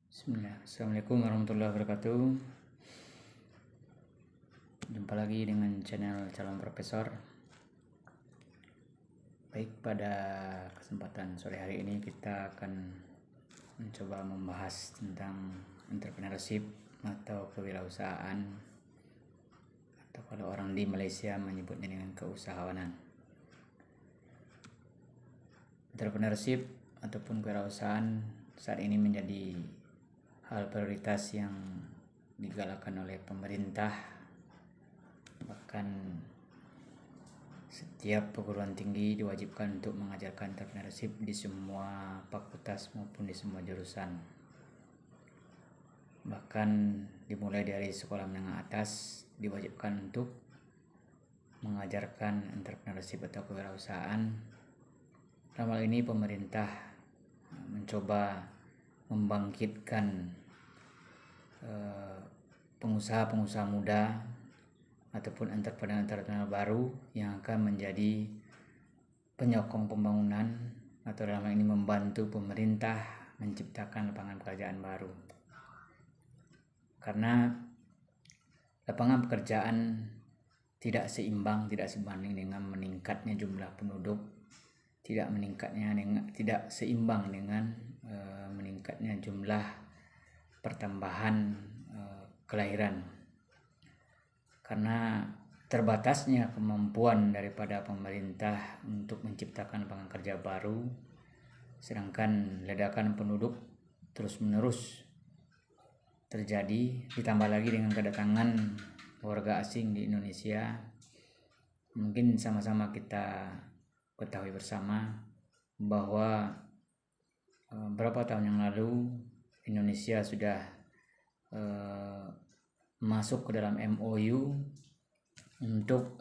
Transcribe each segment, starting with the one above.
Bismillah. Assalamualaikum warahmatullahi wabarakatuh. Jumpa lagi dengan channel Calon Profesor. Baik, pada kesempatan sore hari ini kita akan mencoba membahas tentang entrepreneurship atau kewirausahaan, atau kalau orang di Malaysia menyebutnya dengan keusahawanan. Entrepreneurship ataupun kewirausahaan saat ini menjadi hal prioritas yang digalakkan oleh pemerintah. Bahkan setiap perguruan tinggi diwajibkan untuk mengajarkan entrepreneurship di semua fakultas maupun di semua jurusan. Bahkan dimulai dari sekolah menengah atas diwajibkan untuk mengajarkan entrepreneurship atau kewirausahaan. Dalam hal ini pemerintah mencoba membangkitkan pengusaha-pengusaha muda ataupun entrepreneur-entrepreneur baru yang akan menjadi penyokong pembangunan, atau dalam hal ini membantu pemerintah menciptakan lapangan pekerjaan baru. Karena lapangan pekerjaan tidak sebanding dengan meningkatnya jumlah penduduk, tidak seimbang dengan meningkatnya jumlah pertambahan kelahiran. Karena terbatasnya kemampuan daripada pemerintah untuk menciptakan lapangan kerja baru, sedangkan ledakan penduduk terus-menerus terjadi, ditambah lagi dengan kedatangan warga asing di Indonesia. Mungkin sama-sama kita ketahui bersama bahwa beberapa tahun yang lalu Indonesia sudah masuk ke dalam MOU untuk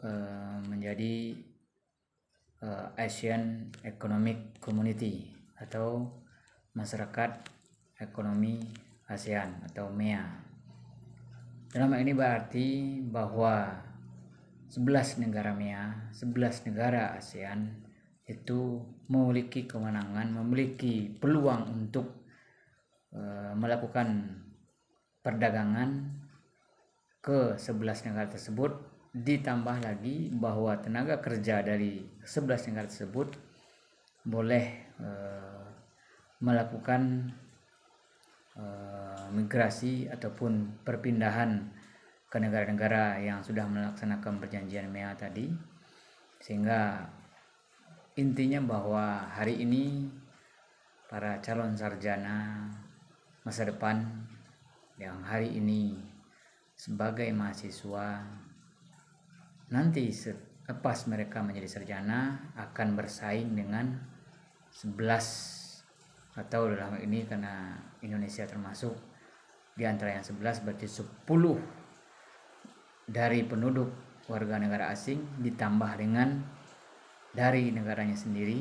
menjadi Asian Economic Community atau Masyarakat Ekonomi ASEAN atau MEA. Dalam hal ini berarti bahwa 11 negara MEA, 11 negara ASEAN itu memiliki kewenangan, memiliki peluang untuk melakukan perdagangan ke 11 negara tersebut. Ditambah lagi bahwa tenaga kerja dari 11 negara tersebut boleh melakukan migrasi ataupun perpindahan ke negara-negara yang sudah melaksanakan perjanjian MEA tadi. Sehingga intinya bahwa hari ini para calon sarjana masa depan yang hari ini sebagai mahasiswa, nanti selepas mereka menjadi sarjana akan bersaing dengan 11, atau dalam hal ini karena Indonesia termasuk di antara yang 11, berarti 10 dari penduduk warga negara asing ditambah dengan dari negaranya sendiri,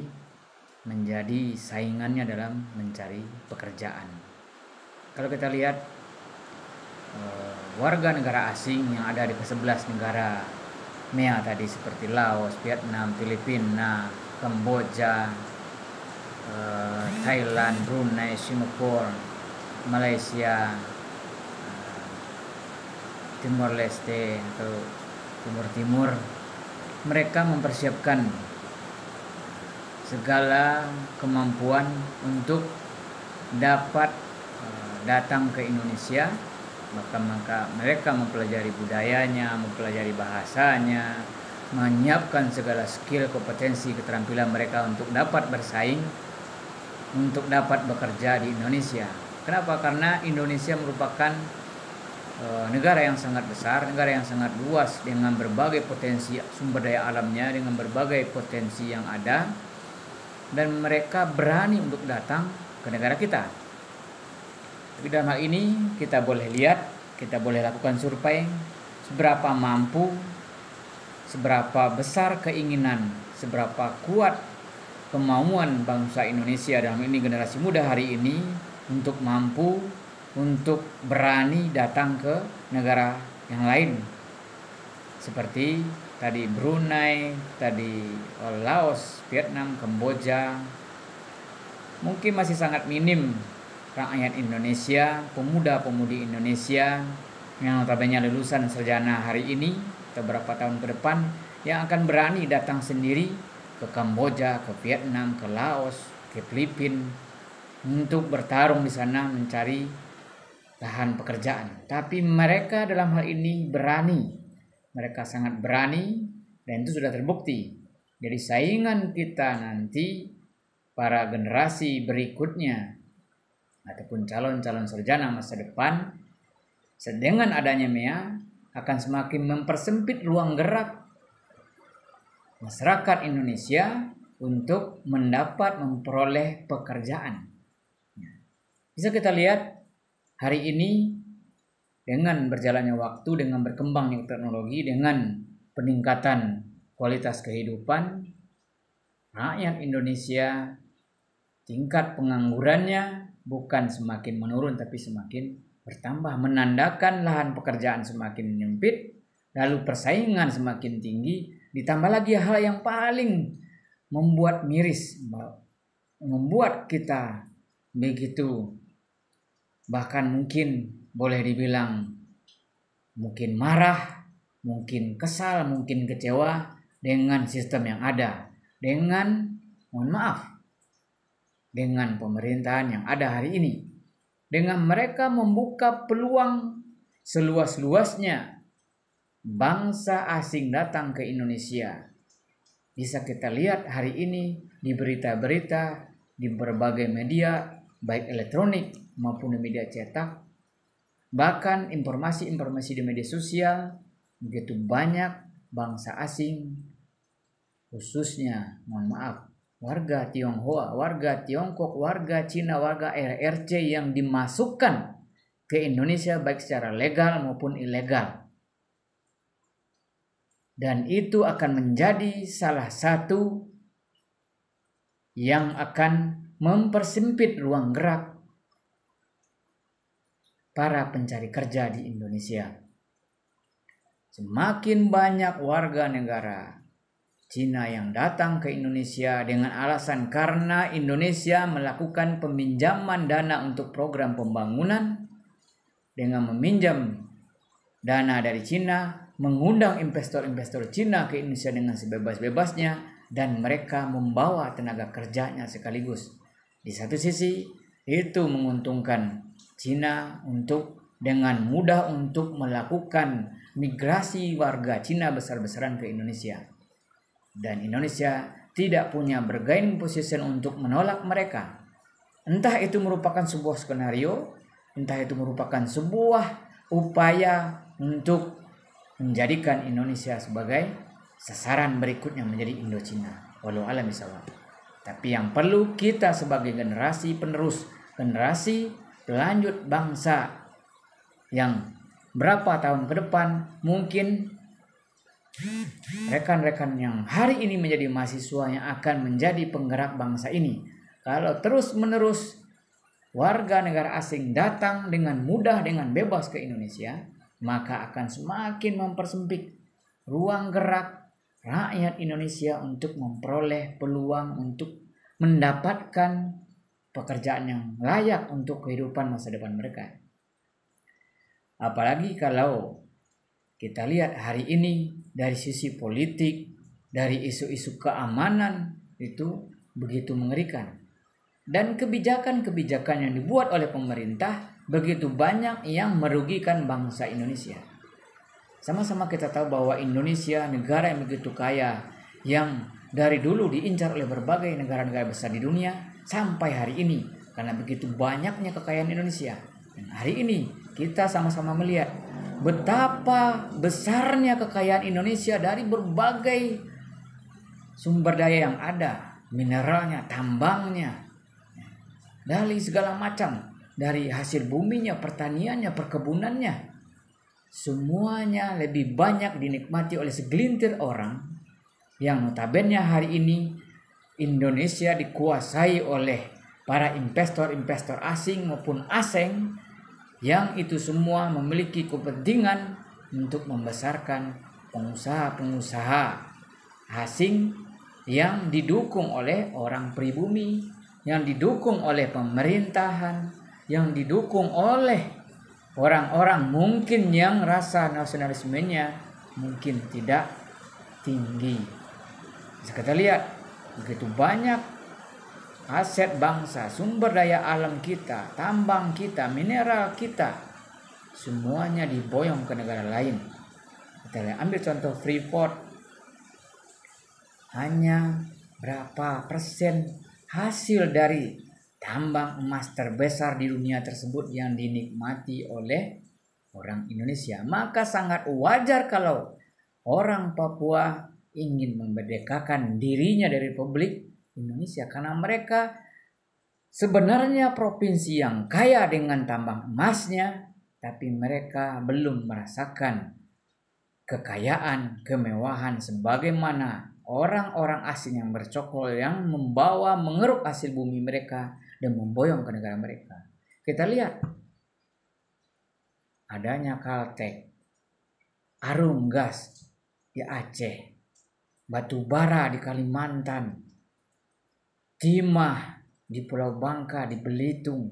menjadi saingannya dalam mencari pekerjaan. Kalau kita lihat warga negara asing yang ada di ke-11 negara MEA tadi seperti Laos, Vietnam, Filipina, Kamboja, Thailand, Brunei, Singapura, Malaysia, Timor Leste atau Timur Timur, mereka mempersiapkan segala kemampuan untuk dapat datang ke Indonesia. Maka mereka mempelajari budayanya, mempelajari bahasanya, menyiapkan segala skill, kompetensi, keterampilan mereka untuk dapat bersaing, untuk dapat bekerja di Indonesia. Kenapa? Karena Indonesia merupakan negara yang sangat besar, negara yang sangat luas dengan berbagai potensi sumber daya alamnya, dengan berbagai potensi yang ada, dan mereka berani untuk datang ke negara kita. Tapi dalam hal ini kita boleh lihat, kita boleh lakukan survei seberapa mampu, seberapa besar keinginan, seberapa kuat kemauan bangsa Indonesia, dalam ini generasi muda hari ini, untuk mampu, untuk berani datang ke negara yang lain. Seperti tadi Brunei, tadi Laos, Vietnam, Kamboja. Mungkin masih sangat minim rakyat Indonesia, pemuda-pemudi Indonesia yang notabene lulusan sarjana hari ini atau beberapa tahun ke depan yang akan berani datang sendiri ke Kamboja, ke Vietnam, ke Laos, ke Filipina untuk bertarung di sana mencari lahan pekerjaan. Tapi mereka dalam hal ini berani, mereka sangat berani dan itu sudah terbukti. Jadi saingan kita nanti, para generasi berikutnya ataupun calon-calon sarjana masa depan, dengan adanya MEA akan semakin mempersempit ruang gerak masyarakat Indonesia untuk memperoleh pekerjaan. Bisa kita lihat hari ini dengan berjalannya waktu, dengan berkembangnya teknologi, dengan peningkatan kualitas kehidupan, rakyat Indonesia tingkat penganggurannya bukan semakin menurun tapi semakin bertambah, menandakan lahan pekerjaan semakin menyempit, lalu persaingan semakin tinggi, ditambah lagi hal yang paling membuat miris, membuat kita begitu, bahkan mungkin boleh dibilang mungkin marah, mungkin kesal, mungkin kecewa dengan sistem yang ada, dengan dengan pemerintahan yang ada hari ini, dengan mereka membuka peluang seluas-luasnya bangsa asing datang ke Indonesia. Bisa kita lihat hari ini di berita-berita, di berbagai media, baik elektronik maupun di media cetak, bahkan informasi-informasi di media sosial, begitu banyak bangsa asing, khususnya warga Tionghoa, warga Tiongkok, warga Cina, warga RRC yang dimasukkan ke Indonesia baik secara legal maupun ilegal. Dan itu akan menjadi salah satu yang akan mempersempit ruang gerak para pencari kerja di Indonesia. Semakin banyak warga negara Cina yang datang ke Indonesia dengan alasan karena Indonesia melakukan peminjaman dana untuk program pembangunan, dengan meminjam dana dari Cina, mengundang investor-investor Cina ke Indonesia dengan sebebas-bebasnya, dan mereka membawa tenaga kerjanya sekaligus. Di satu sisi itu menguntungkan Cina untuk dengan mudah untuk melakukan migrasi warga Cina besar-besaran ke Indonesia. Dan Indonesia tidak punya bargaining position untuk menolak mereka. Entah itu merupakan sebuah skenario, entah itu merupakan sebuah upaya untuk menjadikan Indonesia sebagai sasaran berikutnya menjadi Indochina. Walau alam bisawab. Tapi yang perlu kita sebagai generasi penerus, generasi pelanjut bangsa yang berapa tahun ke depan mungkin rekan-rekan yang hari ini menjadi mahasiswa yang akan menjadi penggerak bangsa ini, kalau terus-menerus warga negara asing datang dengan mudah, dengan bebas ke Indonesia, maka akan semakin mempersempit ruang gerak rakyat Indonesia untuk memperoleh peluang untuk mendapatkan pekerjaan yang layak untuk kehidupan masa depan mereka. Apalagi kalau kita lihat hari ini dari sisi politik, dari isu-isu keamanan, itu begitu mengerikan. Dan kebijakan-kebijakan yang dibuat oleh pemerintah begitu banyak yang merugikan bangsa Indonesia. Sama-sama kita tahu bahwa Indonesia negara yang begitu kaya, yang dari dulu diincar oleh berbagai negara-negara besar di dunia sampai hari ini, karena begitu banyaknya kekayaan Indonesia. Dan hari ini kita sama-sama melihat betapa besarnya kekayaan Indonesia dari berbagai sumber daya yang ada, mineralnya, tambangnya, dari segala macam, dari hasil buminya, pertaniannya, perkebunannya, semuanya lebih banyak dinikmati oleh segelintir orang yang notabene hari ini Indonesia dikuasai oleh para investor-investor asing maupun asing, yang itu semua memiliki kepentingan untuk membesarkan pengusaha-pengusaha asing yang didukung oleh orang pribumi, yang didukung oleh pemerintahan, yang didukung oleh orang-orang mungkin yang rasa nasionalismenya mungkin tidak tinggi. Bisa kita lihat begitu banyak aset bangsa, sumber daya alam kita, tambang kita, mineral kita, semuanya diboyong ke negara lain. Kita lihat, ambil contoh Freeport, hanya berapa persen hasil dari tambang emas terbesar di dunia tersebut yang dinikmati oleh orang Indonesia. Maka sangat wajar kalau orang Papua ingin memerdekakan dirinya dari Republik Indonesia, karena mereka sebenarnya provinsi yang kaya dengan tambang emasnya, tapi mereka belum merasakan kekayaan, kemewahan sebagaimana orang-orang asing yang bercokol yang mengeruk hasil bumi mereka dan memboyong ke negara mereka. Kita lihat adanya Caltek, Arum Gas di Aceh, batu bara di Kalimantan, timah di Pulau Bangka, di Belitung,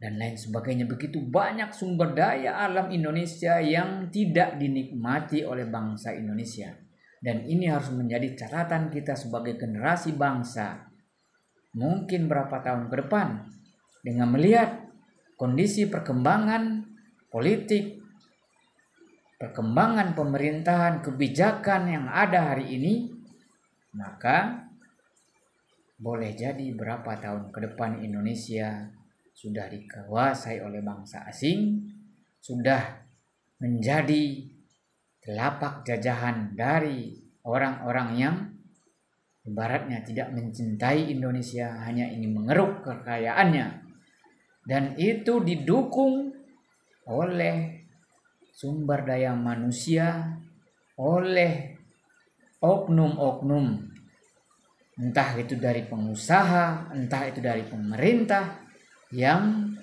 dan lain sebagainya. Begitu banyak sumber daya alam Indonesia yang tidak dinikmati oleh bangsa Indonesia. Dan ini harus menjadi catatan kita sebagai generasi bangsa. Mungkin berapa tahun ke depan, dengan melihat kondisi perkembangan politik, perkembangan pemerintahan, kebijakan yang ada hari ini, maka boleh jadi berapa tahun ke depan Indonesia sudah dikuasai oleh bangsa asing, sudah menjadi telapak jajahan dari orang-orang yang ibaratnya tidak mencintai Indonesia, hanya ingin mengeruk kekayaannya. Dan itu didukung oleh sumber daya manusia, oleh oknum-oknum, entah itu dari pengusaha, entah itu dari pemerintah, yang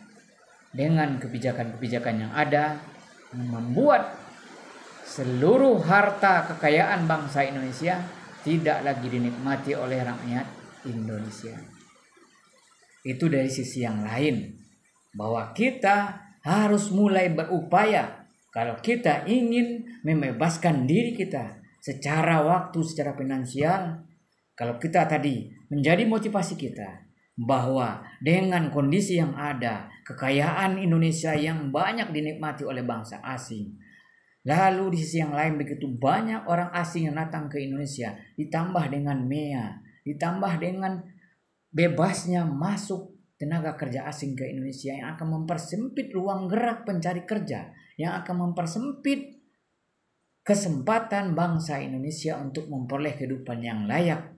dengan kebijakan-kebijakan yang ada membuat seluruh harta kekayaan bangsa Indonesia tidak lagi dinikmati oleh rakyat Indonesia. Itu dari sisi yang lain, bahwa kita harus mulai berupaya kalau kita ingin membebaskan diri kita secara waktu, secara finansial. Kalau kita tadi menjadi motivasi kita bahwa dengan kondisi yang ada, kekayaan Indonesia yang banyak dinikmati oleh bangsa asing, lalu di sisi yang lain begitu banyak orang asing yang datang ke Indonesia, ditambah dengan MEA, ditambah dengan bebasnya masuk tenaga kerja asing ke Indonesia yang akan mempersempit ruang gerak pencari kerja, yang akan mempersempit kesempatan bangsa Indonesia untuk memperoleh kehidupan yang layak.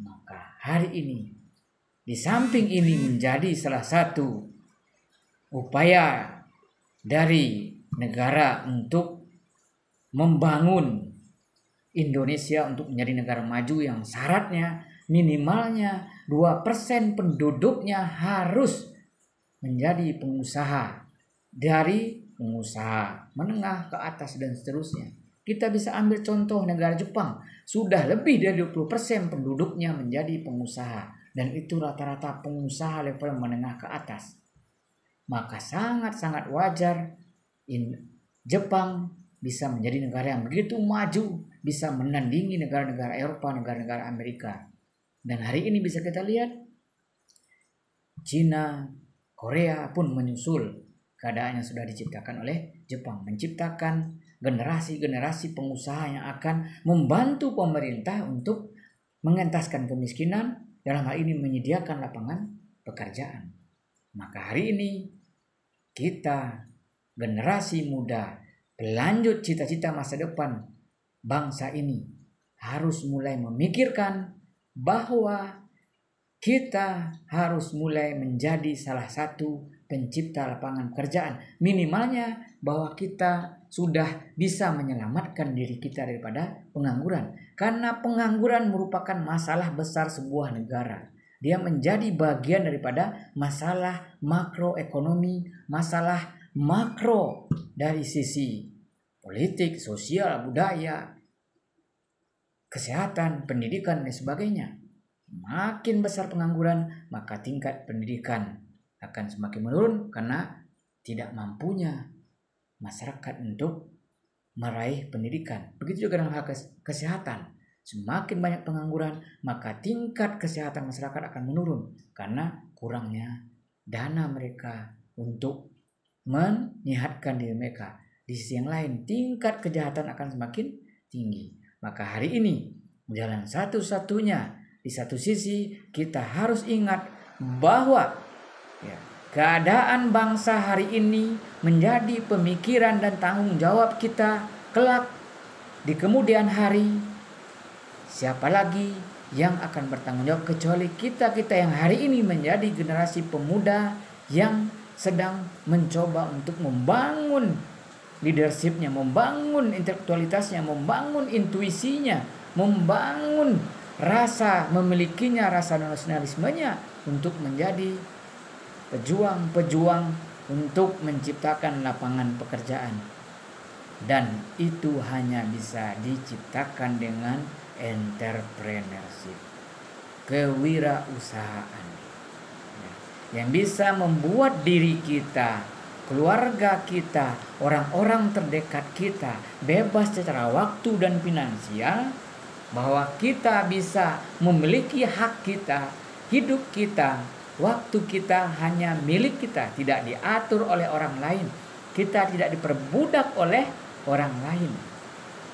Maka hari ini, di samping ini menjadi salah satu upaya dari negara untuk membangun Indonesia untuk menjadi negara maju yang syaratnya minimalnya 2% penduduknya harus menjadi pengusaha, dari pengusaha menengah ke atas dan seterusnya. Kita bisa ambil contoh negara Jepang, sudah lebih dari 20% penduduknya menjadi pengusaha, dan itu rata-rata pengusaha level menengah ke atas. Maka sangat-sangat wajar Jepang bisa menjadi negara yang begitu maju, bisa menandingi negara-negara Eropa, negara-negara Amerika. Dan hari ini bisa kita lihat Cina, Korea pun menyusul keadaan yang sudah diciptakan oleh Jepang, menciptakan generasi-generasi pengusaha yang akan membantu pemerintah untuk mengentaskan kemiskinan, dalam hal ini menyediakan lapangan pekerjaan. Maka hari ini kita, generasi muda, pelanjut cita-cita masa depan bangsa ini, harus mulai memikirkan bahwa kita harus mulai menjadi salah satu pencipta lapangan pekerjaan. Minimalnya bahwa kita sudah bisa menyelamatkan diri kita daripada pengangguran. Karena pengangguran merupakan masalah besar sebuah negara. Dia menjadi bagian daripada masalah makroekonomi, masalah makro dari sisi politik, sosial, budaya, kesehatan, pendidikan, dan sebagainya. Makin besar pengangguran, maka tingkat pendidikan akan semakin menurun karena tidak mampunya masyarakat untuk meraih pendidikan. Begitu juga dalam hal kesehatan. Semakin banyak pengangguran, maka tingkat kesehatan masyarakat akan menurun karena kurangnya dana mereka untuk menyehatkan diri mereka. Di sisi yang lain, tingkat kejahatan akan semakin tinggi. Maka hari ini jalan satu-satunya, di satu sisi kita harus ingat bahwa keadaan bangsa hari ini menjadi pemikiran dan tanggung jawab kita kelak di kemudian hari. Siapa lagi yang akan bertanggung jawab kecuali kita-kita yang hari ini menjadi generasi pemuda yang sedang mencoba untuk membangun leadershipnya, membangun intelektualitasnya, membangun intuisinya, membangun memilikinya rasa nasionalismenya untuk menjadi pejuang-pejuang untuk menciptakan lapangan pekerjaan. Dan itu hanya bisa diciptakan dengan entrepreneurship, kewirausahaan, yang bisa membuat diri kita, keluarga kita, orang-orang terdekat kita bebas secara waktu dan finansial, bahwa kita bisa memiliki hak kita, hidup kita, waktu kita hanya milik kita, tidak diatur oleh orang lain. Kita tidak diperbudak oleh orang lain.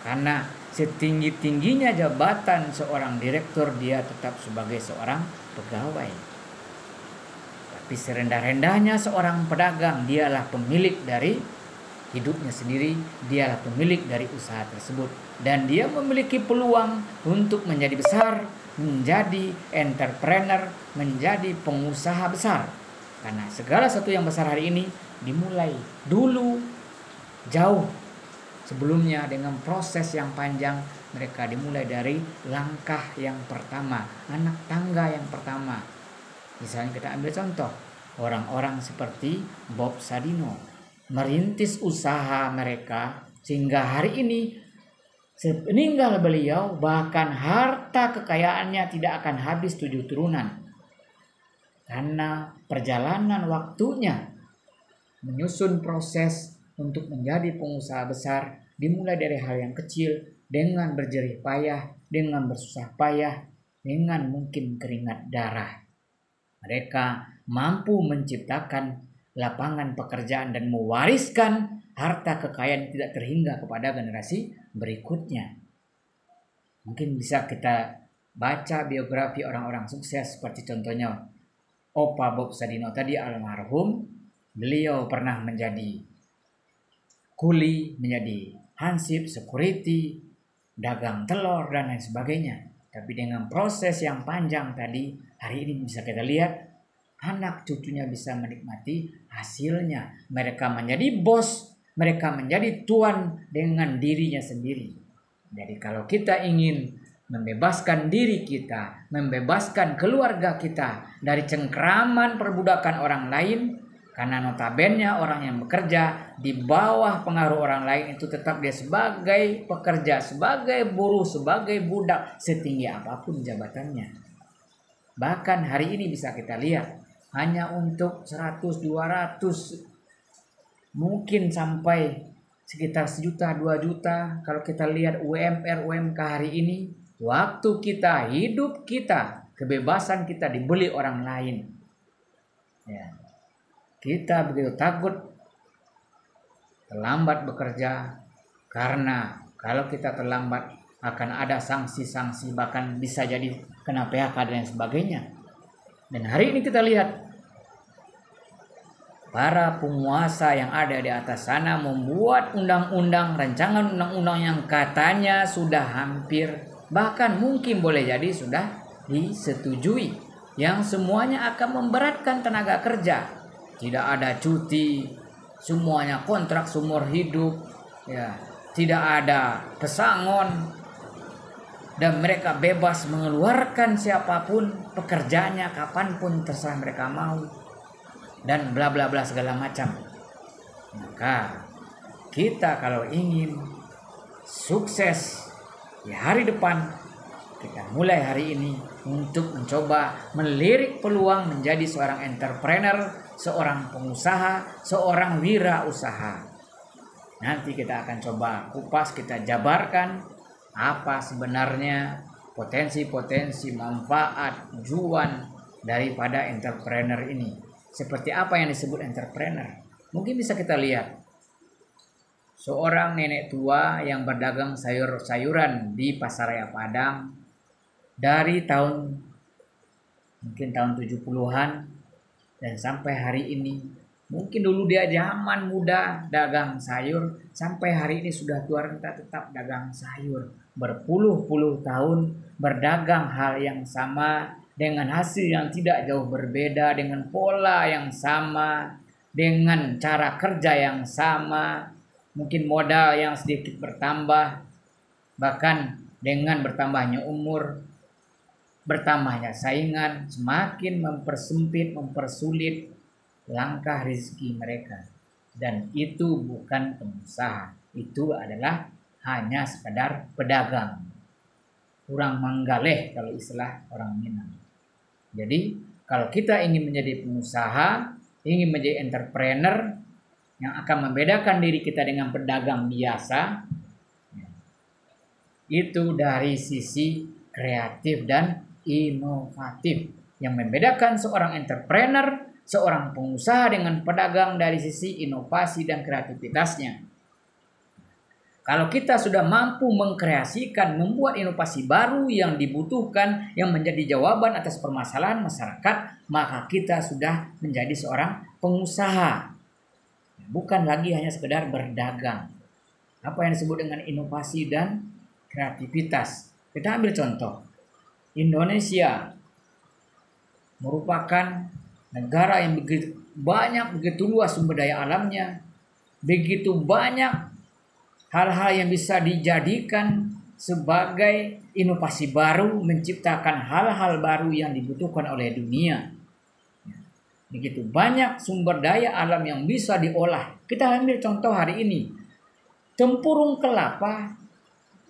Karena setinggi-tingginya jabatan seorang direktur, dia tetap sebagai seorang pegawai. Tapi serendah-rendahnya seorang pedagang, dialah pemilik dari hidupnya sendiri, dialah pemilik dari usaha tersebut. Dan dia memiliki peluang untuk menjadi besar, menjadi entrepreneur, menjadi pengusaha besar. Karena segala sesuatu yang besar hari ini dimulai dulu jauh sebelumnya dengan proses yang panjang. Mereka dimulai dari langkah yang pertama, anak tangga yang pertama. Misalnya kita ambil contoh orang-orang seperti Bob Sadino, merintis usaha mereka sehingga hari ini sepeninggal beliau bahkan harta kekayaannya tidak akan habis 7 turunan. Karena perjalanan waktunya menyusun proses untuk menjadi pengusaha besar dimulai dari hal yang kecil dengan berjerih payah, dengan bersusah payah, dengan mungkin keringat darah. Mereka mampu menciptakan lapangan pekerjaan dan mewariskan harta kekayaan tidak terhingga kepada generasi berikutnya. Mungkin bisa kita baca biografi orang-orang sukses seperti contohnya Opa Bob Sadino tadi almarhum. Beliau pernah menjadi kuli, menjadi hansip, security, dagang telur dan lain sebagainya. Tapi dengan proses yang panjang tadi, hari ini bisa kita lihat anak cucunya bisa menikmati hasilnya. Mereka menjadi bos, mereka menjadi tuan dengan dirinya sendiri. Jadi kalau kita ingin membebaskan diri kita, membebaskan keluarga kita dari cengkraman perbudakan orang lain, karena notabene orang yang bekerja di bawah pengaruh orang lain itu tetap dia sebagai pekerja, sebagai buruh, sebagai budak setinggi apapun jabatannya. Bahkan hari ini bisa kita lihat hanya untuk 100, 200, mungkin sampai sekitar 1 juta, 2 juta. Kalau kita lihat UMR, UMK hari ini, waktu kita, hidup kita, kebebasan kita dibeli orang lain. Ya. Kita begitu takut terlambat bekerja karena kalau kita terlambat akan ada sanksi-sanksi, bahkan bisa jadi kena PHK dan sebagainya. Dan hari ini kita lihat para penguasa yang ada di atas sana membuat undang-undang, rancangan undang-undang yang katanya sudah hampir, bahkan mungkin boleh jadi sudah disetujui, yang semuanya akan memberatkan tenaga kerja. Tidak ada cuti, semuanya kontrak seumur hidup, ya, tidak ada pesangon, dan mereka bebas mengeluarkan siapapun pekerjaannya kapanpun terserah mereka mau, dan bla bla bla segala macam. Maka kita kalau ingin sukses di hari depan, kita mulai hari ini untuk mencoba melirik peluang menjadi seorang entrepreneur, seorang pengusaha, seorang wirausaha. Nanti kita akan coba kupas, kita jabarkan apa sebenarnya potensi-potensi manfaat tujuan daripada entrepreneur ini. Seperti apa yang disebut entrepreneur? Mungkin bisa kita lihat seorang nenek tua yang berdagang sayur-sayuran di Pasaraya Padang dari mungkin tahun 70-an dan sampai hari ini. Mungkin dulu dia zaman muda dagang sayur, sampai hari ini sudah tua renta tetap dagang sayur. Berpuluh-puluh tahun berdagang hal yang sama dengan hasil yang tidak jauh berbeda, dengan pola yang sama, dengan cara kerja yang sama, mungkin modal yang sedikit bertambah, bahkan dengan bertambahnya umur, bertambahnya saingan, semakin mempersempit, mempersulit langkah rezeki mereka. Dan itu bukan pengusaha, itu adalah hanya sekadar pedagang, kurang menggaleh kalau istilah orang Minang. Jadi kalau kita ingin menjadi pengusaha, ingin menjadi entrepreneur yang akan membedakan diri kita dengan pedagang biasa, itu dari sisi kreatif dan inovatif. Yang membedakan seorang entrepreneur, seorang pengusaha dengan pedagang dari sisi inovasi dan kreativitasnya. Kalau kita sudah mampu mengkreasikan, membuat inovasi baru yang dibutuhkan, yang menjadi jawaban atas permasalahan masyarakat, maka kita sudah menjadi seorang pengusaha. Bukan lagi hanya sekedar berdagang. Apa yang disebut dengan inovasi dan kreativitas. Kita ambil contoh. Indonesia merupakan negara yang begitu luas sumber daya alamnya, begitu banyak hal-hal yang bisa dijadikan sebagai inovasi baru, menciptakan hal-hal baru yang dibutuhkan oleh dunia. Begitu banyak sumber daya alam yang bisa diolah. Kita ambil contoh hari ini. Tempurung kelapa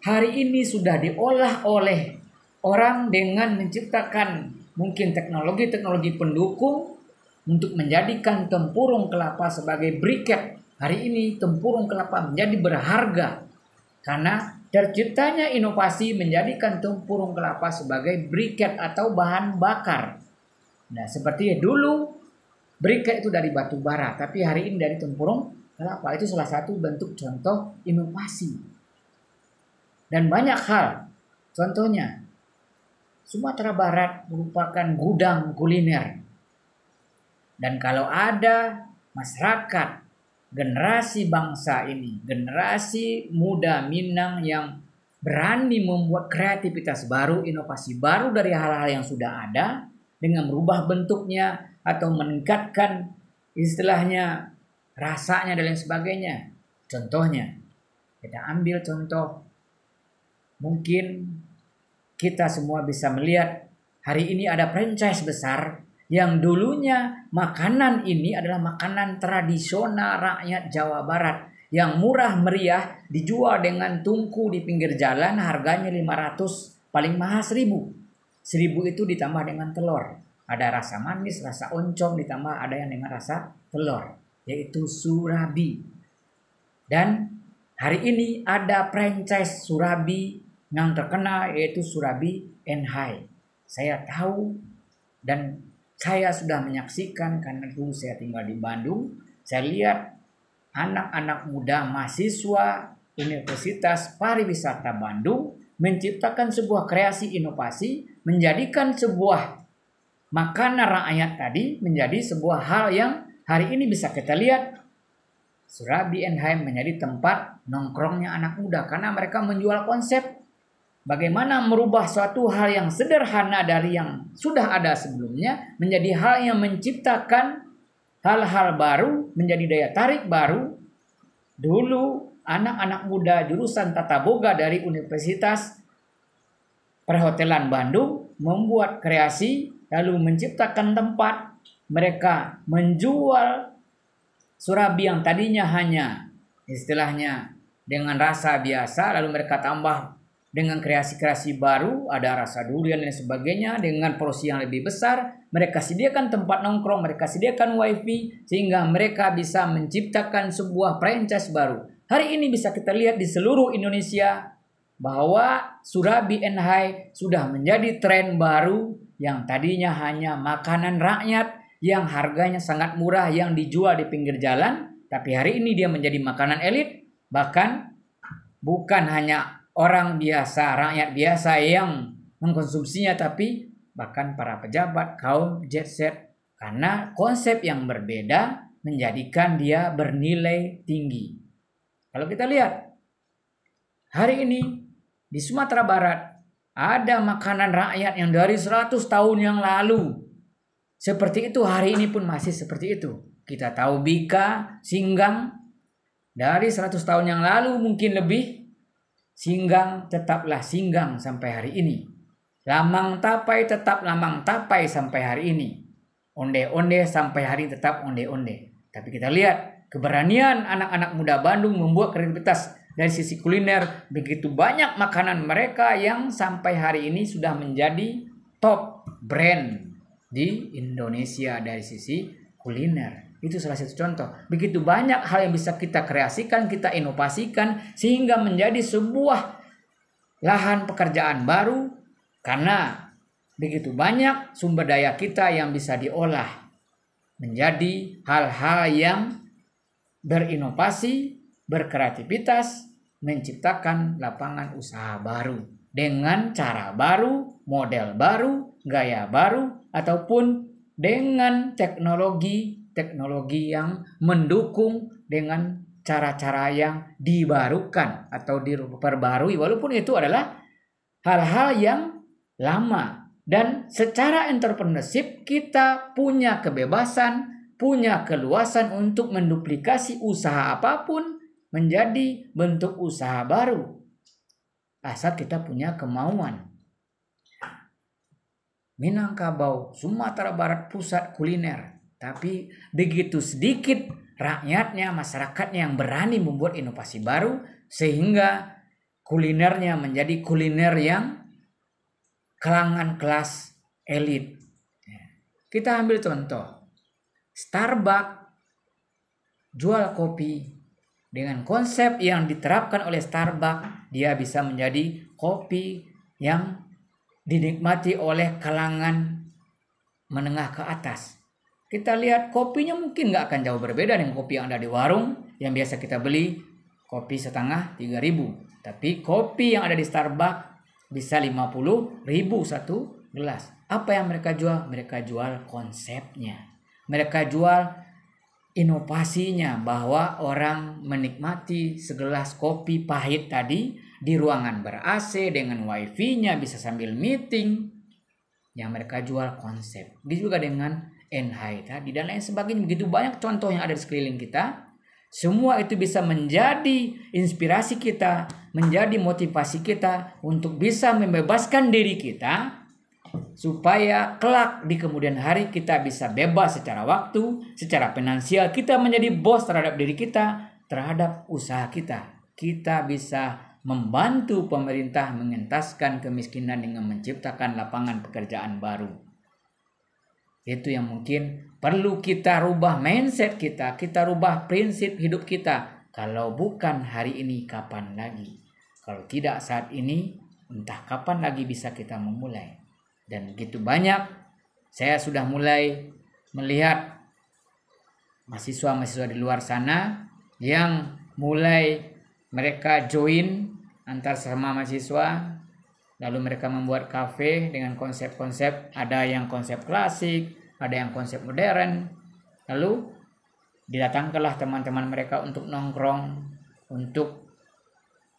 hari ini sudah diolah oleh orang dengan menciptakan mungkin teknologi-teknologi pendukung untuk menjadikan tempurung kelapa sebagai briket. Hari ini tempurung kelapa menjadi berharga karena terciptanya inovasi menjadikan tempurung kelapa sebagai briket atau bahan bakar. Nah, seperti dulu briket itu dari batu bara, tapi hari ini dari tempurung kelapa. Itu salah satu bentuk contoh inovasi. Dan banyak hal. Contohnya, Sumatera Barat merupakan gudang kuliner. Dan kalau ada masyarakat, generasi bangsa ini, generasi muda Minang yang berani membuat kreativitas baru, inovasi baru dari hal-hal yang sudah ada, dengan merubah bentuknya atau meningkatkan istilahnya rasanya dan lain sebagainya. Contohnya, kita ambil contoh, mungkin kita semua bisa melihat hari ini ada franchise besar yang dulunya makanan ini adalah makanan tradisional rakyat Jawa Barat yang murah meriah, dijual dengan tungku di pinggir jalan, harganya 500, paling mahal 1000. 1000 itu ditambah dengan telur. Ada rasa manis, rasa oncom, ditambah ada yang dengan rasa telur, yaitu surabi. Dan hari ini ada franchise surabi yang terkenal, yaitu Surabi Enhai. Saya tahu dan saya sudah menyaksikan karena dulu saya tinggal di Bandung. Saya lihat anak-anak muda mahasiswa Universitas Pariwisata Bandung menciptakan sebuah kreasi inovasi, menjadikan sebuah makanan rakyat tadi menjadi sebuah hal yang hari ini bisa kita lihat. Surabi Enhai menjadi tempat nongkrongnya anak muda karena mereka menjual konsep bagaimana merubah suatu hal yang sederhana dari yang sudah ada sebelumnya menjadi hal yang menciptakan hal-hal baru, menjadi daya tarik baru. Dulu anak-anak muda jurusan Tata Boga dari Universitas Perhotelan Bandung membuat kreasi lalu menciptakan tempat mereka menjual surabi yang tadinya hanya istilahnya dengan rasa biasa, lalu mereka tambah dengan kreasi-kreasi baru, ada rasa durian dan sebagainya, dengan porsi yang lebih besar. Mereka sediakan tempat nongkrong, mereka sediakan wifi, sehingga mereka bisa menciptakan sebuah franchise baru. Hari ini bisa kita lihat di seluruh Indonesia bahwa Surabi Enhai sudah menjadi tren baru yang tadinya hanya makanan rakyat yang harganya sangat murah yang dijual di pinggir jalan, tapi hari ini dia menjadi makanan elit. Bahkan bukan hanya orang biasa, rakyat biasa yang mengkonsumsinya, tapi bahkan para pejabat, kaum jet set, karena konsep yang berbeda menjadikan dia bernilai tinggi. Kalau kita lihat hari ini di Sumatera Barat ada makanan rakyat yang dari 100 tahun yang lalu seperti itu, hari ini pun masih seperti itu. Kita tahu bika, singgang, dari 100 tahun yang lalu mungkin lebih. Singgang tetaplah singgang sampai hari ini. Lamang tapai tetap lamang tapai sampai hari ini. Onde-onde sampai hari ini tetap onde-onde. Tapi kita lihat keberanian anak-anak muda Bandung membuat kreativitas dari sisi kuliner. Begitu banyak makanan mereka yang sampai hari ini sudah menjadi top brand di Indonesia dari sisi kuliner. Itu salah satu contoh. Begitu banyak hal yang bisa kita kreasikan, kita inovasikan, sehingga menjadi sebuah lahan pekerjaan baru. Karena begitu banyak sumber daya kita yang bisa diolah menjadi hal-hal yang berinovasi, berkreativitas, menciptakan lapangan usaha baru. Dengan cara baru, model baru, gaya baru, ataupun dengan teknologi yang mendukung dengan cara-cara yang dibarukan atau diperbarui, walaupun itu adalah hal-hal yang lama. Dan secara entrepreneurship kita punya kebebasan, punya keluasan untuk menduplikasi usaha apapun menjadi bentuk usaha baru, asal kita punya kemauan. Minangkabau, Sumatera Barat pusat kuliner. Tapi begitu sedikit rakyatnya, masyarakatnya yang berani membuat inovasi baru, sehingga kulinernya menjadi kuliner yang kalangan kelas elit. Kita ambil contoh, Starbucks jual kopi dengan konsep yang diterapkan oleh Starbucks, dia bisa menjadi kopi yang dinikmati oleh kalangan menengah ke atas. Kita lihat kopinya mungkin nggak akan jauh berbeda dengan kopi yang ada di warung yang biasa kita beli, kopi setengah 3.000. Tapi kopi yang ada di Starbucks bisa 50.000 satu gelas. Apa yang mereka jual? Mereka jual konsepnya. Mereka jual inovasinya, bahwa orang menikmati segelas kopi pahit tadi di ruangan ber-AC dengan wifi-nya, bisa sambil meeting. Yang mereka jual konsep. Dia juga dengan Enhai tadi dan lain sebagainya. Begitu banyak contoh yang ada di sekeliling kita. Semua itu bisa menjadi inspirasi kita, menjadi motivasi kita untuk bisa membebaskan diri kita, supaya kelak di kemudian hari kita bisa bebas secara waktu, secara finansial. Kita menjadi bos terhadap diri kita, terhadap usaha kita. Kita bisa membantu pemerintah mengentaskan kemiskinan dengan menciptakan lapangan pekerjaan baru. Itu yang mungkin perlu kita rubah mindset kita rubah prinsip hidup kita. Kalau bukan hari ini, kapan lagi? Kalau tidak saat ini, entah kapan lagi bisa kita memulai. Dan begitu banyak, saya sudah mulai melihat mahasiswa-mahasiswa di luar sana yang mulai mereka join antar sama mahasiswa. Lalu mereka membuat kafe dengan konsep-konsep, ada yang konsep klasik, ada yang konsep modern. Lalu didatangkanlah teman-teman mereka untuk nongkrong, untuk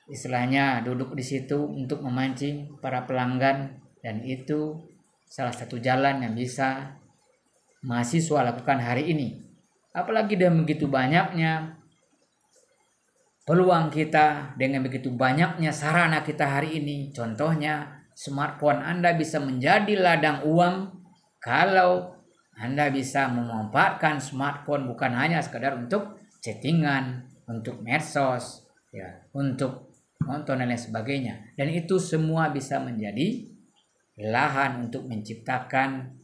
istilahnya duduk di situ untuk memancing para pelanggan. Dan itu salah satu jalan yang bisa mahasiswa lakukan hari ini. Apalagi dengan begitu banyaknya peluang kita, dengan begitu banyaknya sarana kita hari ini. Contohnya smartphone Anda bisa menjadi ladang uang kalau Anda bisa memanfaatkan smartphone bukan hanya sekedar untuk chattingan, untuk medsos, ya, untuk nonton dan lain sebagainya. Dan itu semua bisa menjadi lahan untuk menciptakan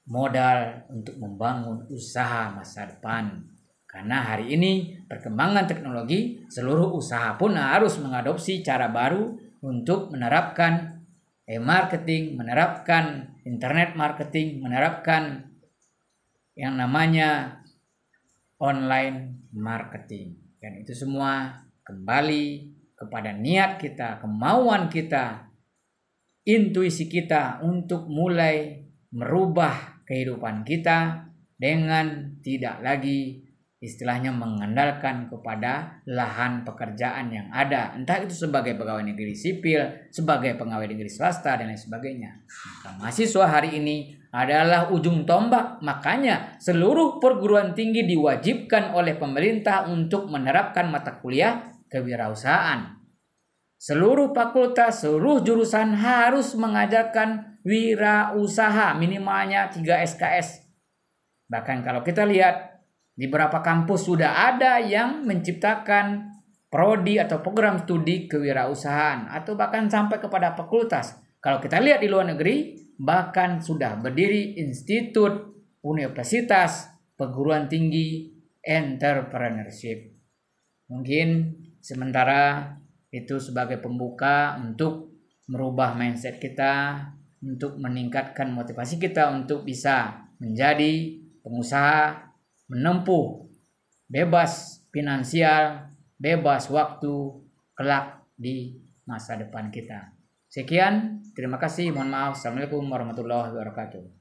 modal untuk membangun usaha masa depan. Karena hari ini perkembangan teknologi, seluruh usaha pun harus mengadopsi cara baru untuk menerapkan marketing, menerapkan internet marketing, menerapkan yang namanya online marketing. Dan itu semua kembali kepada niat kita, kemauan kita, intuisi kita untuk mulai merubah kehidupan kita dengan tidak lagi istilahnya mengandalkan kepada lahan pekerjaan yang ada, entah itu sebagai pegawai negeri sipil, sebagai pegawai negeri swasta dan lain sebagainya. Maka mahasiswa hari ini adalah ujung tombak, makanya seluruh perguruan tinggi diwajibkan oleh pemerintah untuk menerapkan mata kuliah kewirausahaan. Seluruh fakultas, seluruh jurusan harus mengajarkan wirausaha, minimalnya 3 SKS. Bahkan kalau kita lihat di beberapa kampus sudah ada yang menciptakan prodi atau program studi kewirausahaan atau bahkan sampai kepada fakultas. Kalau kita lihat di luar negeri, bahkan sudah berdiri institut, universitas, perguruan tinggi, entrepreneurship. Mungkin sementara itu sebagai pembuka untuk merubah mindset kita, untuk meningkatkan motivasi kita untuk bisa menjadi pengusaha, menempuh bebas finansial, bebas waktu kelak di masa depan kita. Sekian, terima kasih, mohon maaf. Assalamualaikum warahmatullahi wabarakatuh.